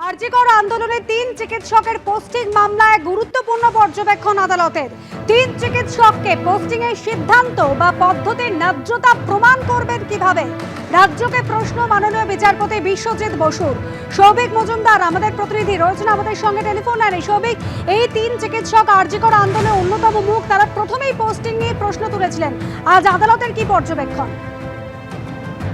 আরজিকর আন্দোলনে 3 চিকিৎসকের পোস্টিং মামলায় গুরুত্বপূর্ণ পর্যবেক্ষণ আদালতের। 3 চিকিৎসককে পোস্টিং এর সিদ্ধান্ত বা পদ্ধতির ন্যায্যতা প্রমাণ করবেন কিভাবে? রাজ্যকে প্রশ্ন মাননীয় বিচারপতি বিশ্বজিৎ বসুর। সৌভিক মজুমদার আমাদের প্রতিনিধি রয়েছেন আমাদের সঙ্গে টেলিফোন লাইনে। সৌভিক, এই 3 চিকিৎসক আরজিকর আন্দোলনের অন্যতম মুখ, তারা প্রথমেই পোস্টিং নিয়ে প্রশ্ন তুলেছিলেন। আজ আদালতের কি পর্যবেক্ষণ?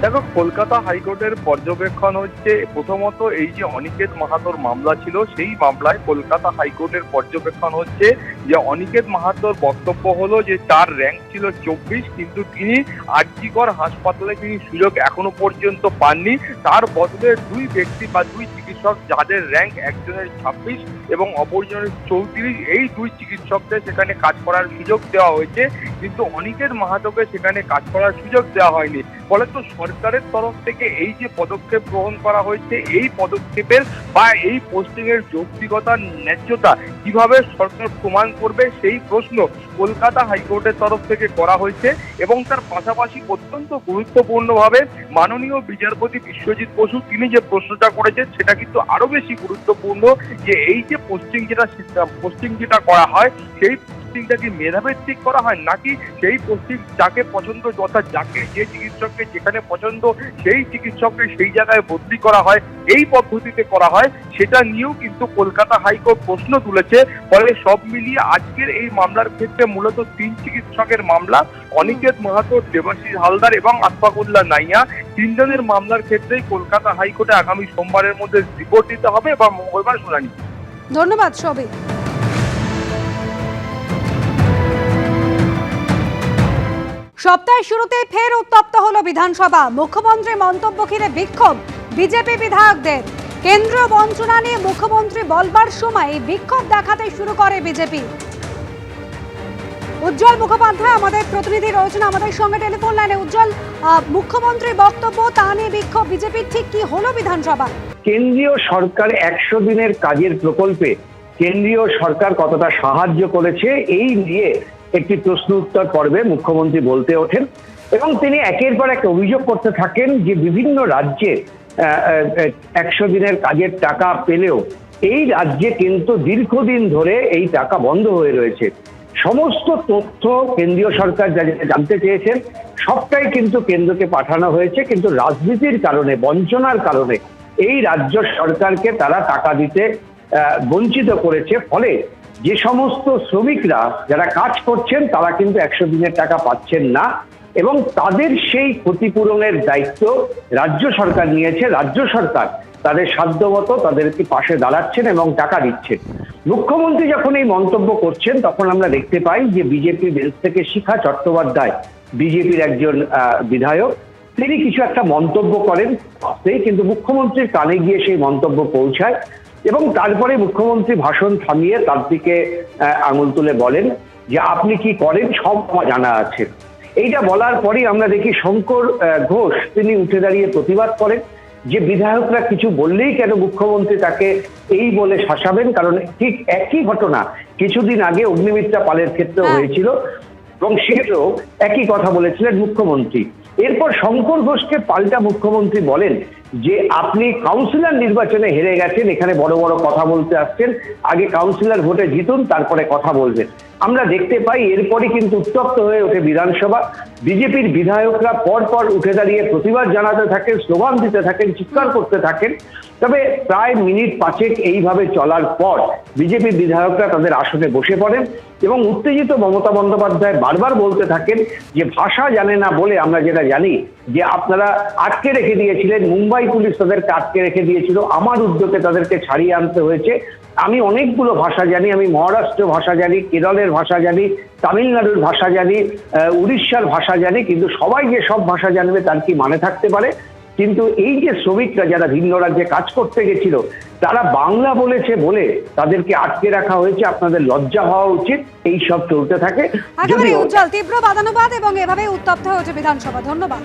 দেখো, কলকাতা হাইকোর্টের পর্যবেক্ষণ হচ্ছে প্রথমত এই যে অনিকেত মাহাতোর মামলা ছিল, সেই মামলায় কলকাতা হাইকোর্টের পর্যবেক্ষণ হচ্ছে যে অনিকেত মাহাতোর বক্তব্য হলো যে তার র্যাঙ্ক ছিল 24, কিন্তু তিনি আরজিকর হাসপাতালে তিনি সুযোগ এখনো পর্যন্ত পাননি। তার বদলে দুই ব্যক্তি বা দুই চিকিৎসক যাদের র্যাঙ্ক একজনের 26 এবং অপরজনের 34, এই দুই চিকিৎসকদের সেখানে কাজ করার সুযোগ দেওয়া হয়েছে, কিন্তু অনিকেত মাহাতোকে সেখানে কাজ করার সুযোগ দেওয়া হয়নি। ফলে তো সরকারের তরফ থেকে এই যে পদক্ষেপ গ্রহণ করা হয়েছে, এই পদক্ষেপের বা এই পোস্টিং এর যৌক্তিকতা ন্যায্যতা কিভাবে সরকার প্রমাণ করবে, সেই প্রশ্ন কলকাতা হাইকোর্টের তরফ থেকে করা হয়েছে। এবং তার পাশাপাশি অত্যন্ত গুরুত্বপূর্ণভাবে মাননীয় বিচারপতি বিশ্বজিৎ বসু তিনি যে প্রশ্নটা করেছেন সেটা কিন্তু আরো বেশি গুরুত্বপূর্ণ, যে এই যে পোস্টিং যেটা করা হয়, সেই পোস্টিংটা কি মেধাভিত্তিক করা হয় নাকি সেই পোস্টিং যাকে পছন্দ, অর্থাৎ যাকে যে চিকিৎসককে যেখানে পছন্দ সেই চিকিৎসককে সেই জায়গায় বদলি করা হয়, এই পদ্ধতিতে করা হয়, সেটা নিয়েও কিন্তু কলকাতা হাইকোর্ট প্রশ্ন তুলেছে। ফলে সব মিলিয়ে আজকের এই মামলার ক্ষেত্রে মূলত 3 চিকিৎসকের মামলা, অনিকেত মাহাতো, দেবাশিস হালদার এবং আশফাকুল্লাহ নাইয়া, 3 জনের মামলার ক্ষেত্রেই কলকাতা হাইকোর্টে আগামী সোমবারের মধ্যে রিপোর্ট দিতে হবে বা মঙ্গলবার শুনানি। ধন্যবাদ সৌভিক। সপ্তাহের শুরুতে ফের উত্তপ্ত হলো বিধানসভা। মুখ্যমন্ত্রীর মন্তব্য ঘিরে বিক্ষোভ বিজেপি বিধায়কদের। কেন্দ্রীয় বঞ্চনা নিয়ে মুখ্যমন্ত্রী বলবার সময় বিক্ষোভ দেখাতে শুরু করে বিজেপি। উজ্জ্বল মুখোপাধ্যায় আমাদের প্রতিনিধি রয়েছেন আমাদের সঙ্গে টেলিফোন লাইনে। উজ্জ্বল, মুখ্যমন্ত্রীর বক্তব্য, তা নিয়ে বিক্ষোভ বিজেপির, ঠিক কি হলো বিধানসভা? কেন্দ্রীয় সরকার 100 দিনের কাজের প্রকল্পে কেন্দ্রীয় সরকার কতটা সাহায্য করেছে এই নিয়ে একটি প্রশ্ন উত্তর পর্বে মুখ্যমন্ত্রী বলতে ওঠেন এবং তিনি একের পর এক অভিযোগ করতে থাকেন যে বিভিন্ন রাজ্যে 100 দিনের কাজের টাকা পেলেও এই রাজ্যে কিন্তু দীর্ঘদিন ধরে এই টাকা বন্ধ হয়ে রয়েছে। সমস্ত তথ্য কেন্দ্রীয় সরকার যা জানতে চেয়েছেন সবটাই কিন্তু কেন্দ্রকে পাঠানো হয়েছে, কিন্তু রাজনীতির কারণে, বঞ্চনার কারণে এই রাজ্য সরকারকে তারা টাকা দিতে বঞ্চিত করেছে। ফলে যে সমস্ত শ্রমিকরা যারা কাজ করছেন তারা কিন্তু 100 দিনের টাকা পাচ্ছেন না এবং তাদের সেই ক্ষতিপূরণের দায়িত্ব রাজ্য সরকার নিয়েছে। রাজ্য সরকার তাদের সাধ্যমতো তাদেরকে পাশে দাঁড়াচ্ছেন এবং টাকা দিচ্ছেন। মুখ্যমন্ত্রী যখন এই মন্তব্য করছেন তখন আমরা দেখতে পাই যে বিজেপি বেঞ্চ থেকে শিখা চট্টোপাধ্যায়, বিজেপির একজন বিধায়ক, তিনি কিছু একটা মন্তব্য করেন, কিন্তু মুখ্যমন্ত্রীর কানে গিয়ে সেই মন্তব্য পৌঁছায় এবং তারপরে মুখ্যমন্ত্রী ভাষণ থামিয়ে তার দিকে আঙুল তুলে বলেন যে আপনি কি করেন সব জানা আছে। এইটা বলার পরেই আমরা দেখি শঙ্কর ঘোষ তিনি উঠে দাঁড়িয়ে প্রতিবাদ করেন যে বিধায়করা কিছু বললেই কেন মুখ্যমন্ত্রী তাকে এই বলে শাসাবেন, কারণ ঠিক একই ঘটনা কিছুদিন আগে অগ্নিমিত্রা পালের ক্ষেত্রে হয়েছিল এবং সেটাও একই কথা বলেছিলেন মুখ্যমন্ত্রী। এরপর শঙ্কর ঘোষকে পাল্টা মুখ্যমন্ত্রী বলেন যে আপনি কাউন্সিলর নির্বাচনে হেরে গেছেন, এখানে বড় বড় কথা বলতে আসছেন, আগে কাউন্সিলর ভোটে জিতুন তারপরে কথা বলবেন। আমরা দেখতে পাই এরপরই কিন্তু উত্তপ্ত হয়ে ওঠে বিধানসভা। বিজেপির বিধায়করা পরপর উঠে দাঁড়িয়ে প্রতিবাদ জানাতে থাকেন, স্লোগান দিতে থাকেন, চিৎকার করতে থাকেন। তবে প্রায় মিনিট 5 এইভাবে চলার পর বিজেপির বিধায়করা তাদের আসনে বসে পড়েন এবং উত্তেজিত মমতা বন্দ্যোপাধ্যায় বারবার বলতে থাকেন যে ভাষা জানে না বলে আমরা যেটা জানি যে আপনারা আটকে রেখে দিয়েছিলেন, মুম্বাই পুলিশ তাদেরকে আটকে রেখে দিয়েছিল, আমার উদ্যোগে তাদেরকে ছাড়িয়ে আনতে হয়েছে। আমি অনেকগুলো ভাষা জানি, আমি মহারাষ্ট্র ভাষা জানি, কেরলের ভাষা জানি, তামিলনাড়ুর ভাষা জানি, উড়িষ্যার ভাষা জানি, কিন্তু সবাই যে সব ভাষা জানবে তার কি মানে থাকতে পারে? কিন্তু এই যে শ্রমিকরা যারা ভিন্ন রাজ্যে কাজ করতে গেছিল তারা বাংলা বলেছে বলে তাদেরকে আটকে রাখা হয়েছে, আপনাদের লজ্জা হওয়া উচিত। এই সব চলতে থাকে। উজ্জ্বল, তীব্র বাদানুবাদ এবং এভাবে উত্তপ্ত হয়েছে বিধানসভা। ধন্যবাদ।